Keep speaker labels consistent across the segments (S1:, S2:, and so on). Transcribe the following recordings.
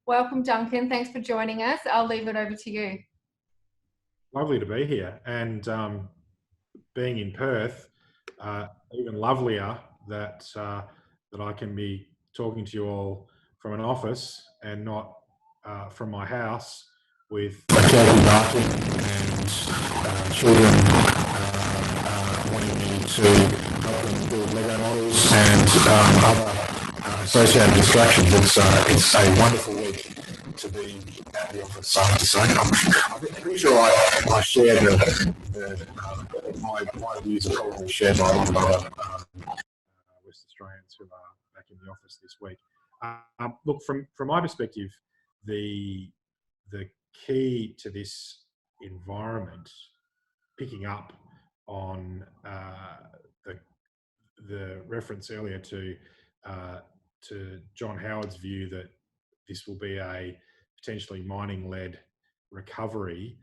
S1: Welcome, Duncan. Thanks for joining us. I'll leave it over to you.
S2: Lovely to be here, and being in Perth, even lovelier that that I can be talking to you all from an office and not from my house with a turkey barking and children wanting me to help them build Lego models and other associated distractions. It's a wonderful week to be at the office, I have to say. I'm pretty sure I share my views are probably shared by a lot of other West Australians who are back in the office this week. Look, from my perspective, the key to this environment, picking up on the reference earlier to John Howard's view that this will be a potentially mining-led recovery.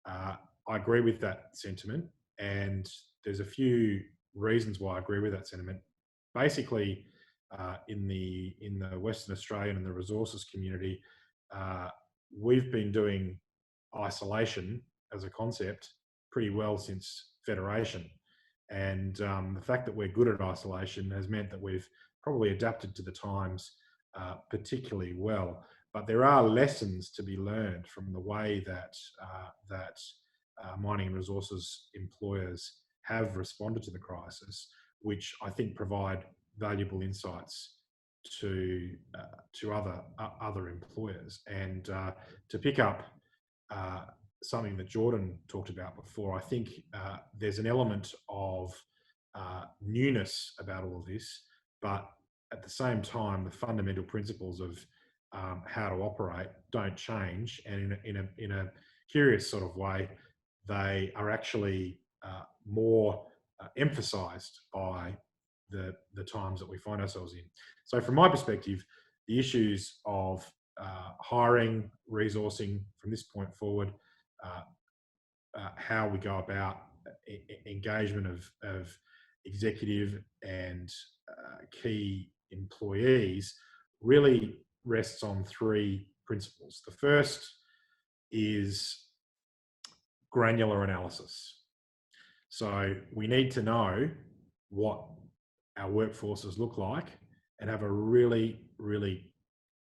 S2: I agree with that sentiment, and there's a few reasons why I agree with that sentiment. Basically, in the Western Australian and the resources community, we've been doing isolation as a concept pretty well since Federation. And the fact that we're good at isolation has meant that we've probably adapted to the times particularly well. But there are lessons to be learned from the way that mining and resources employers have responded to the crisis, which I think provide valuable insights to other employers. And to pick up something that Jordan talked about before, I think there's an element of newness about all of this, but at the same time, the fundamental principles of how to operate don't change, and in a curious sort of way, they are actually more emphasised by the times that we find ourselves in. So, from my perspective, the issues of hiring, resourcing from this point forward, how we go about engagement of executive and key employees really rests on three principles. The first is granular analysis. So we need to know what our workforces look like and have a really, really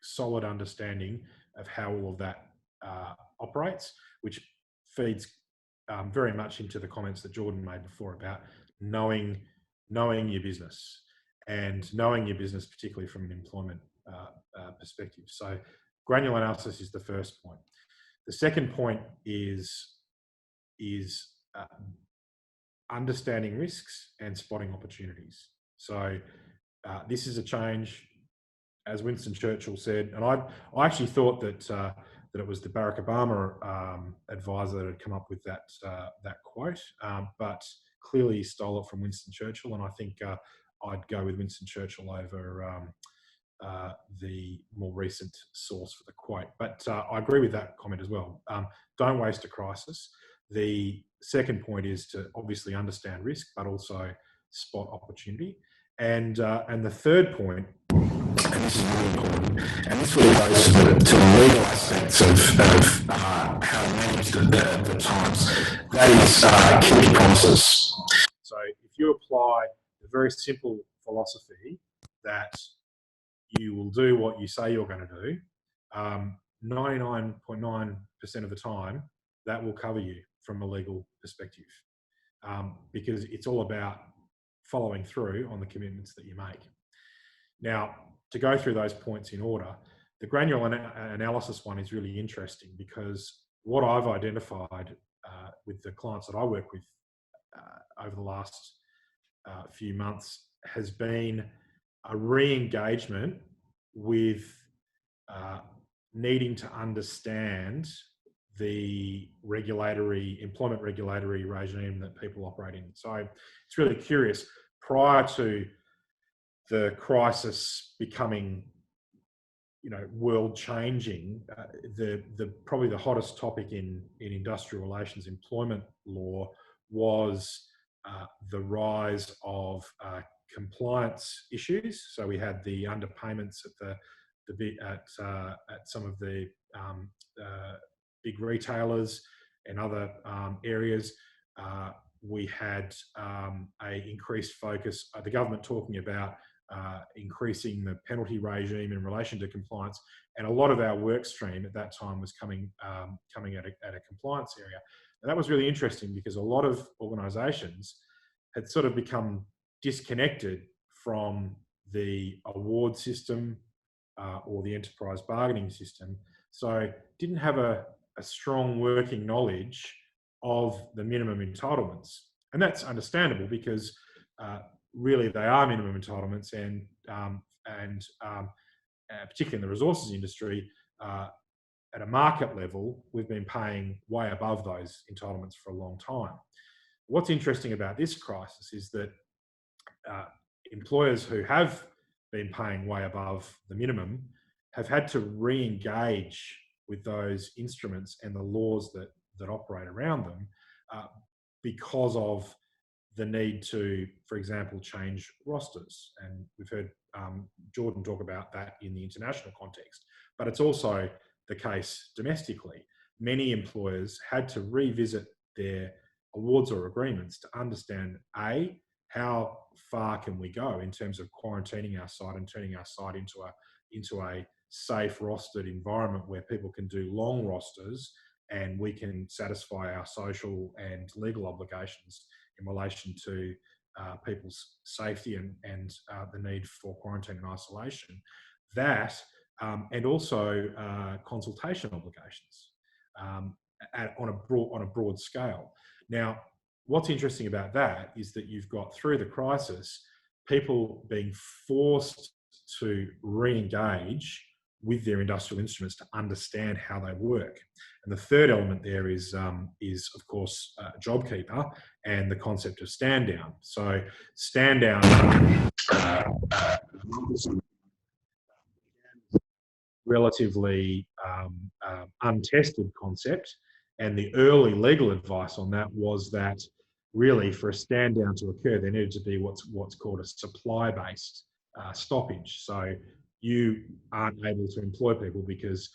S2: solid understanding of how all of that operates, which feeds very much into the comments that Jordan made before about knowing your business, and knowing your business particularly from an employment perspective. So granular analysis is the first point. The second point is understanding risks and spotting opportunities. So this is a change, as Winston Churchill said, and I actually thought that it was the Barack Obama advisor that had come up with that quote, but clearly stole it from Winston Churchill, and I think I'd go with Winston Churchill over the more recent source for the quote. But I agree with that comment as well. Don't waste a crisis. The second point is to obviously understand risk, but also spot opportunity. And the third point, and this is really important, and this really goes to the legal aspects of how to manage the times, that is keep promises. So if you apply the very simple philosophy that you will do what you say you're going to do, 99.9% of the time, that will cover you from a legal perspective, because it's all about following through on the commitments that you make. Now, to go through those points in order, the granular analysis one is really interesting, because what I've identified with the clients that I work with over the last few months has been a re-engagement with needing to understand the employment regulatory regime that people operate in. So it's really curious. Prior to the crisis becoming, world changing, probably the hottest topic in industrial relations employment law was the rise of compliance issues. So we had the underpayments at some of the big retailers and other areas. We had a increased focus, the government talking about increasing the penalty regime in relation to compliance, and a lot of our work stream at that time was coming at a compliance area. And that was really interesting because a lot of organisations had sort of become disconnected from the award system or the enterprise bargaining system, so didn't have a strong working knowledge of the minimum entitlements. And that's understandable because really they are minimum entitlements, and particularly in the resources industry, at a market level, we've been paying way above those entitlements for a long time. What's interesting about this crisis is that employers who have been paying way above the minimum have had to re-engage with those instruments and the laws that operate around them because of the need to, for example, change rosters. And we've heard Jordan talk about that in the international context, but it's also the case domestically. Many employers had to revisit their awards or agreements to understand, A, how far can we go in terms of quarantining our site and turning our site into a safe rostered environment where people can do long rosters and we can satisfy our social and legal obligations in relation to people's safety and the need for quarantine and isolation. That and also consultation obligations on a broad scale. Now, what's interesting about that is that you've got, through the crisis, people being forced to re-engage with their industrial instruments to understand how they work. And the third element there is of course, JobKeeper and the concept of stand down. So stand down relatively untested concept, and the early legal advice on that was that really for a stand down to occur, there needed to be what's called a supply-based stoppage. So you aren't able to employ people because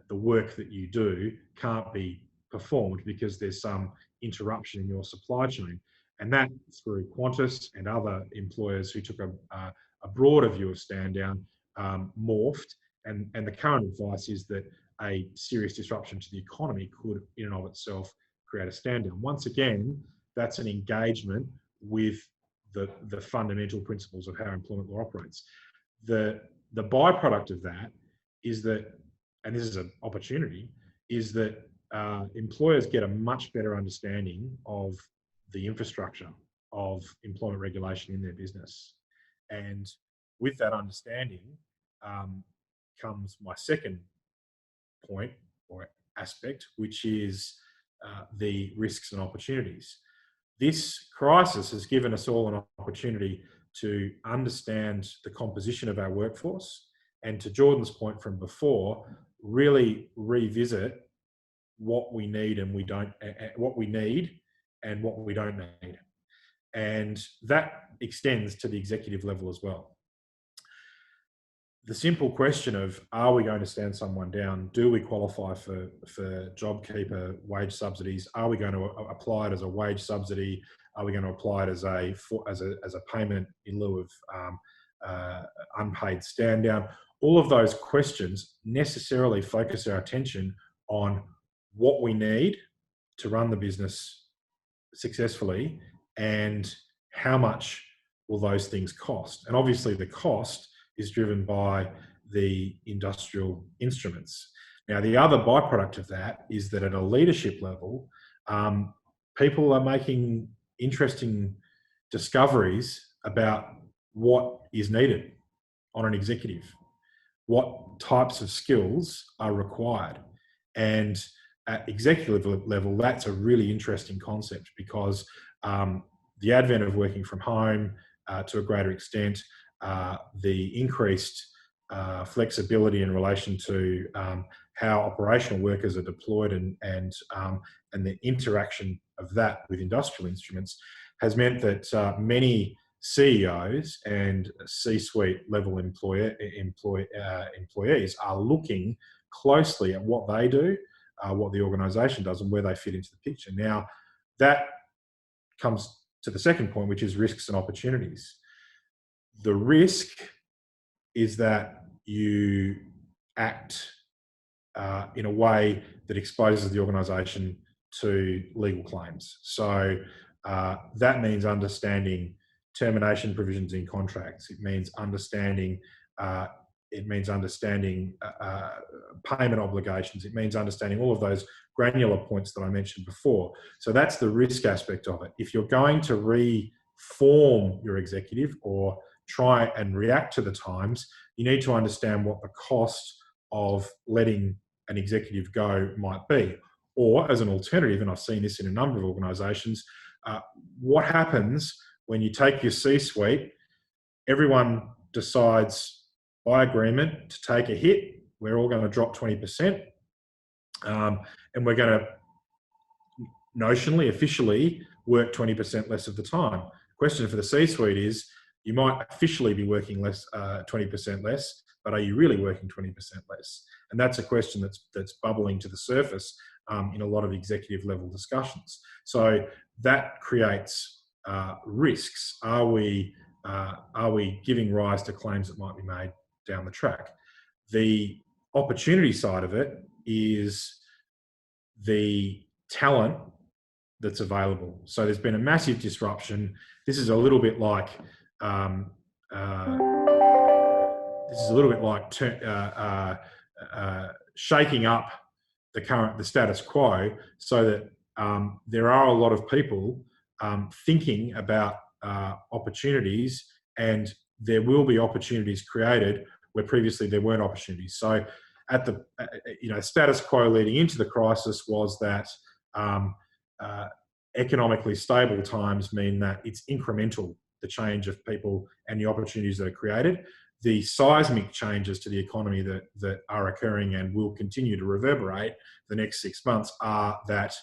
S2: the work that you do can't be performed because there's some interruption in your supply chain. And that, through Qantas and other employers who took a broader view of stand down, morphed. And the current advice is that a serious disruption to the economy could, in and of itself, create a stand down. Once again, that's an engagement with the fundamental principles of how employment law operates. The byproduct of that is that, and this is an opportunity, is that employers get a much better understanding of the infrastructure of employment regulation in their business. And with that understanding comes my second point or aspect, which is the risks and opportunities. This crisis has given us all an opportunity to understand the composition of our workforce, and, to Jordan's point from before, really revisit what we need and what we need and what we don't need. And that extends to the executive level as well. The simple question of, are we going to stand someone down? Do we qualify for JobKeeper wage subsidies? Are we going to apply it as a wage subsidy? Are we going to apply it as a payment in lieu of unpaid stand down? All of those questions necessarily focus our attention on what we need to run the business successfully and how much will those things cost. And obviously the cost is driven by the industrial instruments. Now, the other byproduct of that is that at a leadership level, people are making interesting discoveries about what is needed on an executive, what types of skills are required. And at executive level, that's a really interesting concept because the advent of working from home to a greater extent, the increased flexibility in relation to how operational workers are deployed and the interaction of that with industrial instruments has meant that many CEOs and C-suite level employees are looking closely at what they do, what the organisation does, and where they fit into the picture. Now, that comes to the second point, which is risks and opportunities. The risk is that you act in a way that exposes the organisation to legal claims. So that means understanding termination provisions in contracts. It means understanding payment obligations. It means understanding all of those granular points that I mentioned before. So that's the risk aspect of it. If you're going to reform your executive or try and react to the times, you need to understand what the cost of letting an executive go might be. Or as an alternative, and I've seen this in a number of organisations, what happens when you take your C-suite, everyone decides by agreement to take a hit, we're all going to drop 20%, and we're going to notionally, officially work 20% less of the time. Question for the C-suite is, you might officially be working less, 20% less, but are you really working 20% less? And that's a question that's bubbling to the surface in a lot of executive level discussions. So that creates risks. Are we giving rise to claims that might be made down the track? The opportunity side of it is the talent that's available. So there's been a massive disruption. This is a little bit like shaking up the status quo, so that there are a lot of people thinking about opportunities, and there will be opportunities created where previously there weren't opportunities. So at the status quo leading into the crisis was that economically stable times mean that it's incremental, the change of people and the opportunities that are created. The seismic changes to the economy that are occurring and will continue to reverberate the next 6 months are that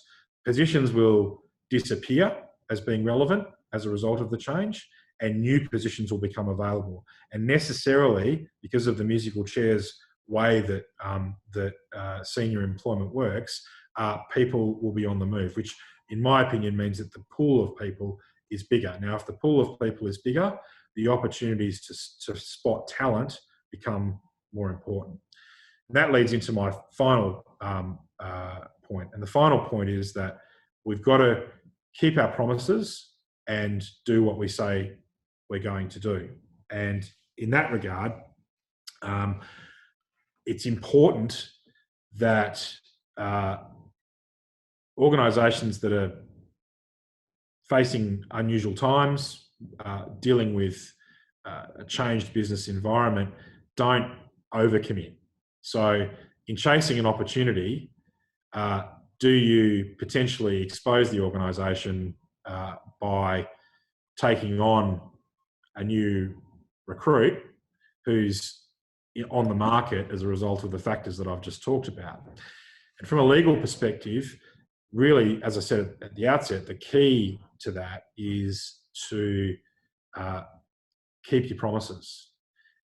S2: positions will disappear as being relevant as a result of the change, and new positions will become available. And necessarily, because of the musical chairs way that senior employment works, people will be on the move, which in my opinion means that the pool of people is bigger. Now, if the pool of people is bigger, the opportunities to spot talent become more important. And that leads into my final point. And the final point is that we've got to keep our promises and do what we say we're going to do. And in that regard, it's important that organisations that are facing unusual times, dealing with a changed business environment, don't overcommit. So in chasing an opportunity, do you potentially expose the organisation by taking on a new recruit who's on the market as a result of the factors that I've just talked about? And from a legal perspective, really, as I said at the outset, the key to that is to keep your promises.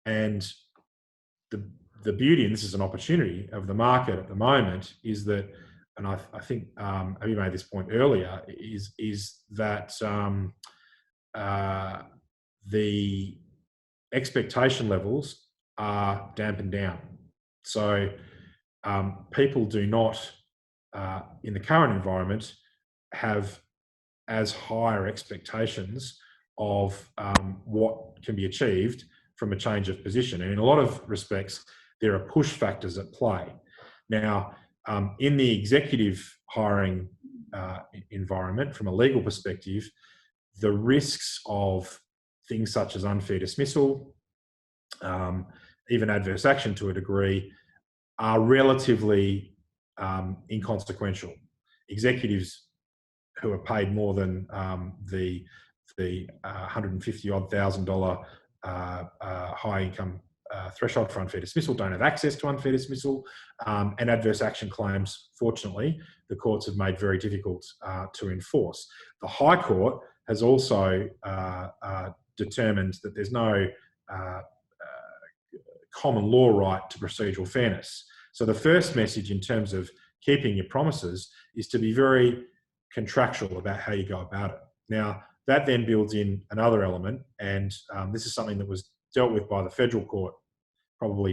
S2: And the beauty, and this is an opportunity of the market at the moment, is that, and I think Abby made this point earlier, is that the expectation levels are dampened down. So people do not, in the current environment, have as higher expectations of what can be achieved from a change of position. And in a lot of respects, there are push factors at play. Now, in the executive hiring environment, from a legal perspective, the risks of things such as unfair dismissal, even adverse action to a degree, are relatively inconsequential. Executives who are paid more than the $150,000 high income threshold for unfair dismissal don't have access to unfair dismissal, and adverse action claims, fortunately, the courts have made very difficult to enforce. The High Court has also determined that there's no common law right to procedural fairness. So the first message in terms of keeping your promises is to be very contractual about how you go about it. Now, that then builds in another element, and this is something that was dealt with by the federal court probably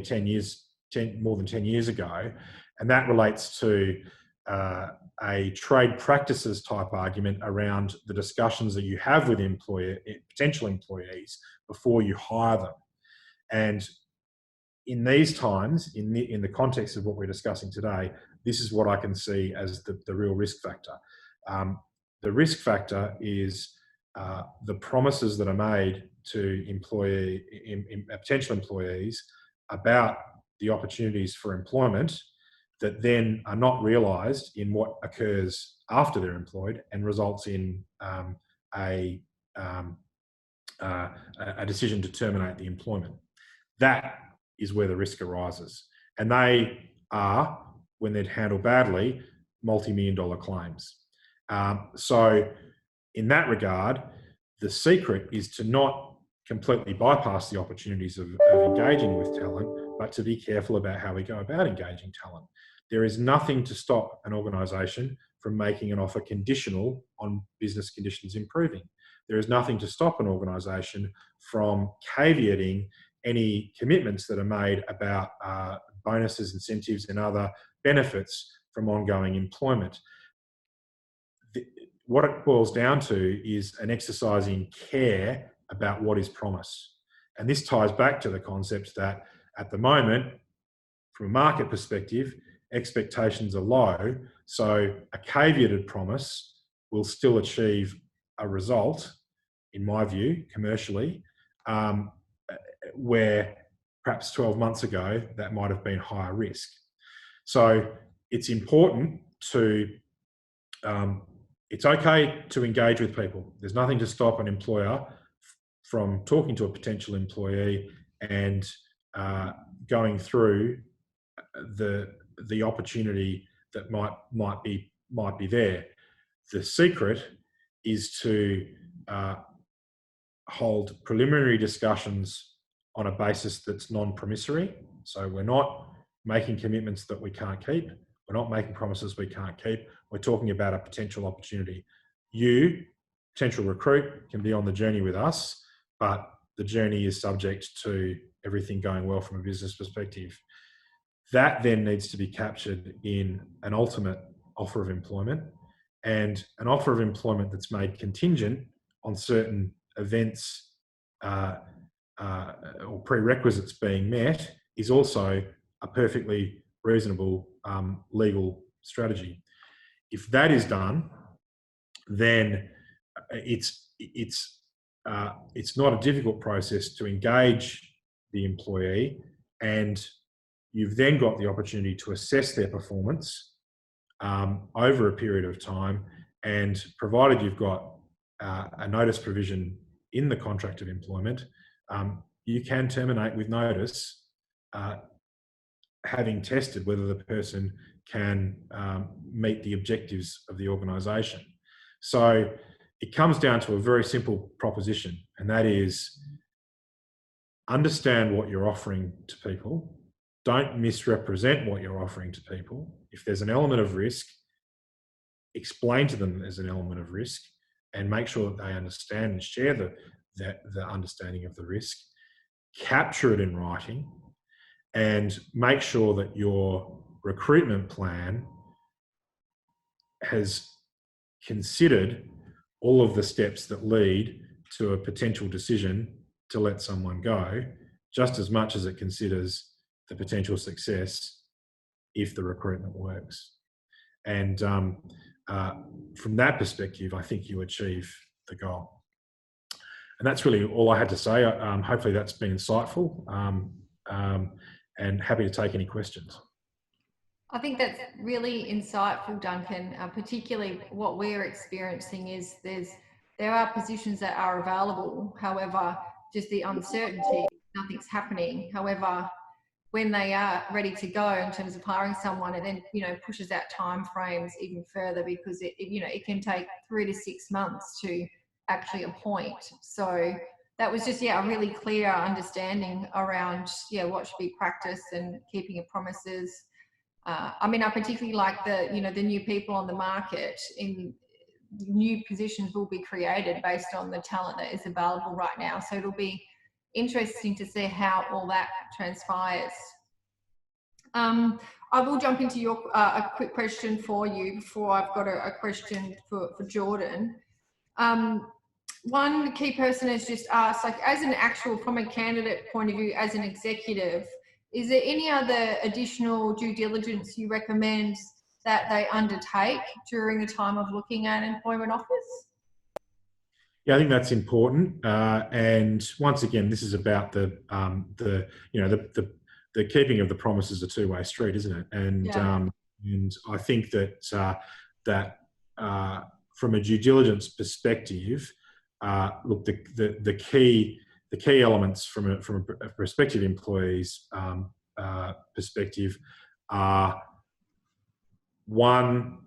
S2: more than 10 years ago, and that relates to a trade practices type argument around the discussions that you have with potential employees before you hire them. And in these times, in the context of what we're discussing today, this is what I can see as the real risk factor. The risk factor is the promises that are made to potential employees about the opportunities for employment that then are not realised in what occurs after they're employed and results in a decision to terminate the employment. That is where the risk arises. And they are, when they're handled badly, multi-million-dollar claims. So in that regard, the secret is to not completely bypass the opportunities of engaging with talent, but to be careful about how we go about engaging talent. There is nothing to stop an organisation from making an offer conditional on business conditions improving. There is nothing to stop an organisation from caveating any commitments that are made about bonuses, incentives, and other benefits from ongoing employment. What it boils down to is an exercise in care about what is promised. And this ties back to the concept that at the moment, from a market perspective, expectations are low. So a caveated promise will still achieve a result, in my view, commercially, where perhaps 12 months ago, that might have been higher risk. So it's important to, it's okay to engage with people. There's nothing to stop an employer from talking to a potential employee and going through the opportunity that might be there. The secret is to hold preliminary discussions on a basis that's non-promissory. So we're not making commitments that we can't keep. We're not making promises we can't keep. We're talking about a potential opportunity. You, potential recruit, can be on the journey with us, but the journey is subject to everything going well from a business perspective. That then needs to be captured in an ultimate offer of employment, and an offer of employment that's made contingent on certain events or prerequisites being met is also a perfectly reasonable legal strategy. If that is done, then it's not a difficult process to engage the employee, and you've then got the opportunity to assess their performance over a period of time, and provided you've got a notice provision in the contract of employment, you can terminate with notice, having tested whether the person can meet the objectives of the organisation. So it comes down to a very simple proposition, and that is understand what you're offering to people. Don't misrepresent what you're offering to people. If there's an element of risk, explain to them there's an element of risk and make sure that they understand and share the understanding of the risk. Capture it in writing and make sure that your recruitment plan has considered all of the steps that lead to a potential decision to let someone go, just as much as it considers the potential success if the recruitment works. And from that perspective, I think you achieve the goal. And that's really all I had to say. Hopefully that's been insightful, and happy to take any questions.
S1: I think that's really insightful, Duncan. Particularly what we're experiencing is there are positions that are available. However, just the uncertainty, nothing's happening. However, when they are ready to go in terms of hiring someone, it then pushes out time frames even further, because it can take 3 to 6 months to actually appoint. So that was just, yeah, a really clear understanding around, yeah, what should be practiced and keeping your promises. I mean, I particularly like the, you know, the new people on the market. In new positions will be created based on the talent that is available right now. So it'll be interesting to see how all that transpires. I will jump into your a quick question for you before I've got a question for Jordan. One key person has just asked, like, as an actual, from a candidate point of view, as an executive, is there any other additional due diligence you recommend that they undertake during the time of looking at employment offers?
S2: Yeah, I think that's important. And once again, this is about the keeping of the promise is a two-way street, isn't it? And
S1: Yeah.
S2: and I think that from a due diligence perspective, look, the key elements from a prospective employee's perspective are, one,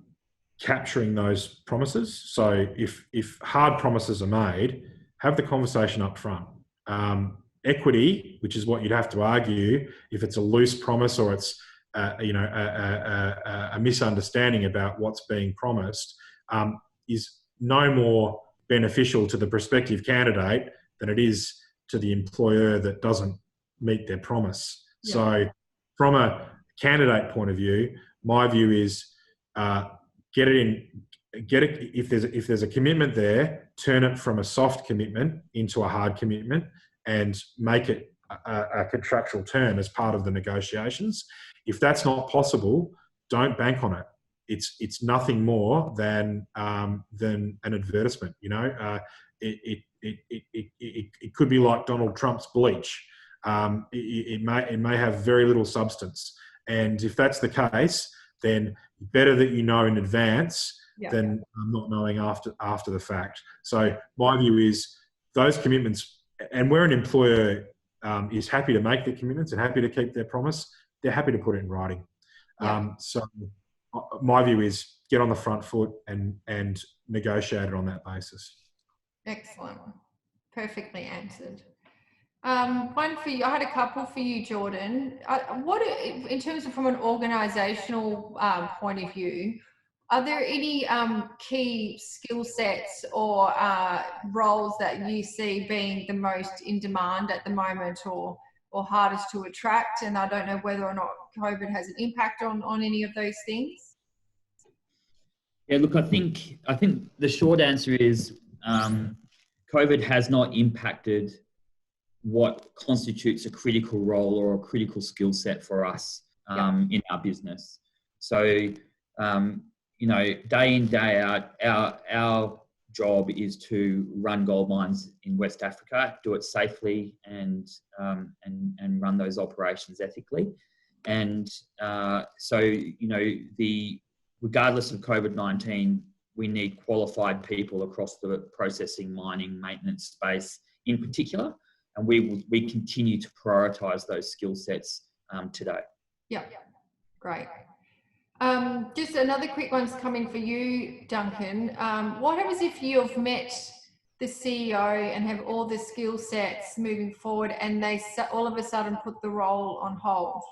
S2: capturing those promises. So if hard promises are made, have the conversation up front. Equity, which is what you'd have to argue if it's a loose promise or it's a misunderstanding about what's being promised, is no more beneficial to the prospective candidate than it is to the employer that doesn't meet their promise.
S1: Yeah.
S2: So from a candidate point of view, my view is get it. If there's a commitment there, turn it from a soft commitment into a hard commitment and make it a contractual term as part of the negotiations. If that's not possible, don't bank on it. It's nothing more than an advertisement. You know, it could be like Donald Trump's bleach. It may have very little substance, and if that's the case, then better that you know in advance than not knowing after the fact. So my view is those commitments, and where an employer is happy to make the commitments and happy to keep their promise, they're happy to put it in writing. So my view is get on the front foot and negotiate it on that basis.
S1: Excellent. Perfectly answered. One for you. I had a couple for you, Jordan. What, in terms of from an organisational point of view, are there any key skill sets or roles that you see being the most in demand at the moment, or hardest to attract? And I don't know whether or not COVID has an impact on any of those things.
S3: Yeah, look, I think the short answer is COVID has not impacted what constitutes a critical role or a critical skill set for us in our business. So, day in, day out, our job is to run gold mines in West Africa, do it safely and run those operations ethically. And regardless of COVID-19, we need qualified people across the processing, mining, maintenance space in particular. And we continue to prioritise those skill sets today.
S1: Yeah, great. Just another quick one's coming for you, Duncan. What happens if you've met the CEO and have all the skill sets moving forward and they all of a sudden put the role on hold?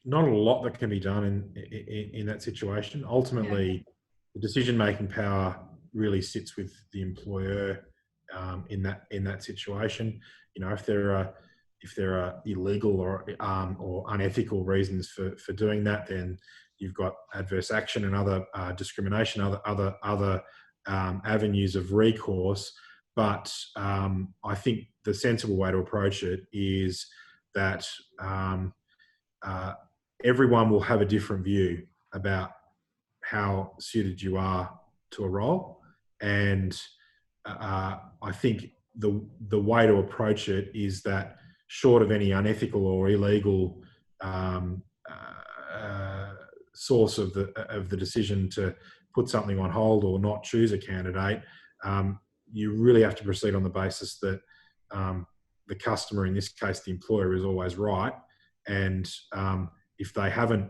S2: Not a lot that can be done in that situation. Ultimately, the decision-making power really sits with the employer in that situation. You know, if there are illegal or unethical reasons for doing that, then you've got adverse action and other discrimination, other avenues of recourse. But I think the sensible way to approach it is that everyone will have a different view about how suited you are to a role, and I think the way to approach it is that, short of any unethical or illegal source of the decision to put something on hold or not choose a candidate, you really have to proceed on the basis that the customer, in this case the employer, is always right, and if they haven't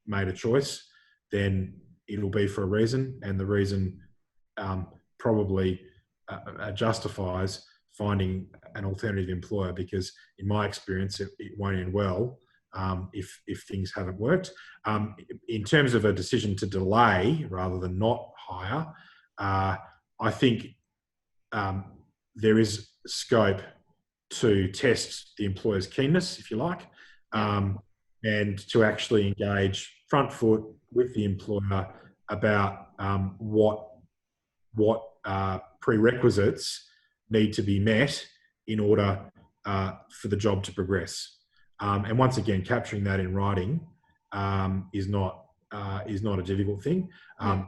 S2: made a choice, then it'll be for a reason, and the reason probably justifies finding an alternative employer, because in my experience, it won't end well if things haven't worked. In terms of a decision to delay rather than not hire, I think there is scope to test the employer's keenness, if you like, and to actually engage front foot with the employer about what prerequisites need to be met in order for the job to progress. And once again, capturing that in writing is not a difficult thing. I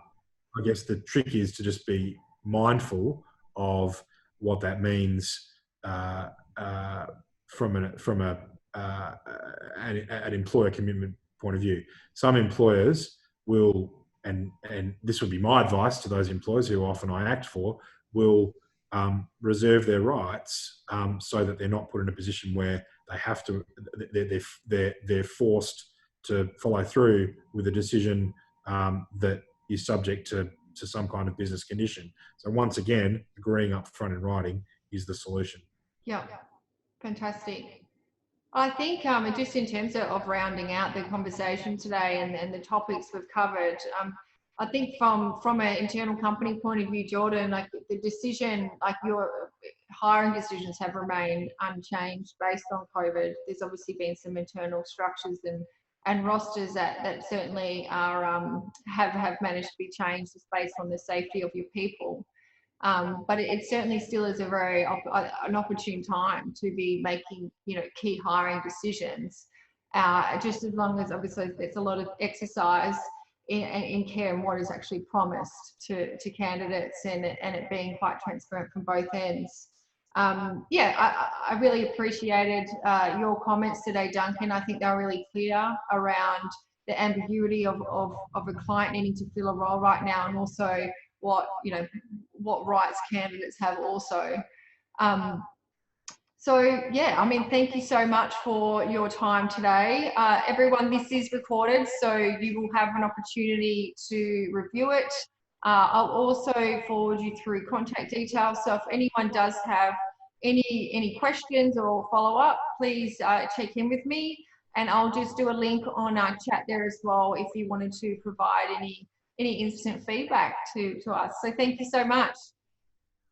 S2: guess the trick is to just be mindful of what that means from an employer commitment point of view. Some employers will, and this would be my advice to those employers who often I act for, will reserve their rights so that they're not put in a position where they have to, they're forced to follow through with a decision that is subject to some kind of business condition. So once again, agreeing up front in writing is the solution.
S1: Yeah, fantastic. I think just in terms of rounding out the conversation today and the topics we've covered, I think from an internal company point of view, Jordan, like the decision, like your hiring decisions have remained unchanged based on COVID. There's obviously been some internal structures and rosters that certainly are have managed to be changed just based on the safety of your people. But it certainly still is a very an opportune time to be making key hiring decisions. Just as long as obviously there's a lot of exercise in care and what is actually promised to candidates and it being quite transparent from both ends. I really appreciated your comments today, Duncan. I think they were really clear around the ambiguity of a client needing to fill a role right now, and also what rights candidates have also. Thank you so much for your time today. Everyone, this is recorded, so you will have an opportunity to review it. I'll also forward you through contact details, so if anyone does have any questions or follow up, please check in with me, and I'll just do a link on our chat there as well if you wanted to provide any instant feedback to us. So thank you so much.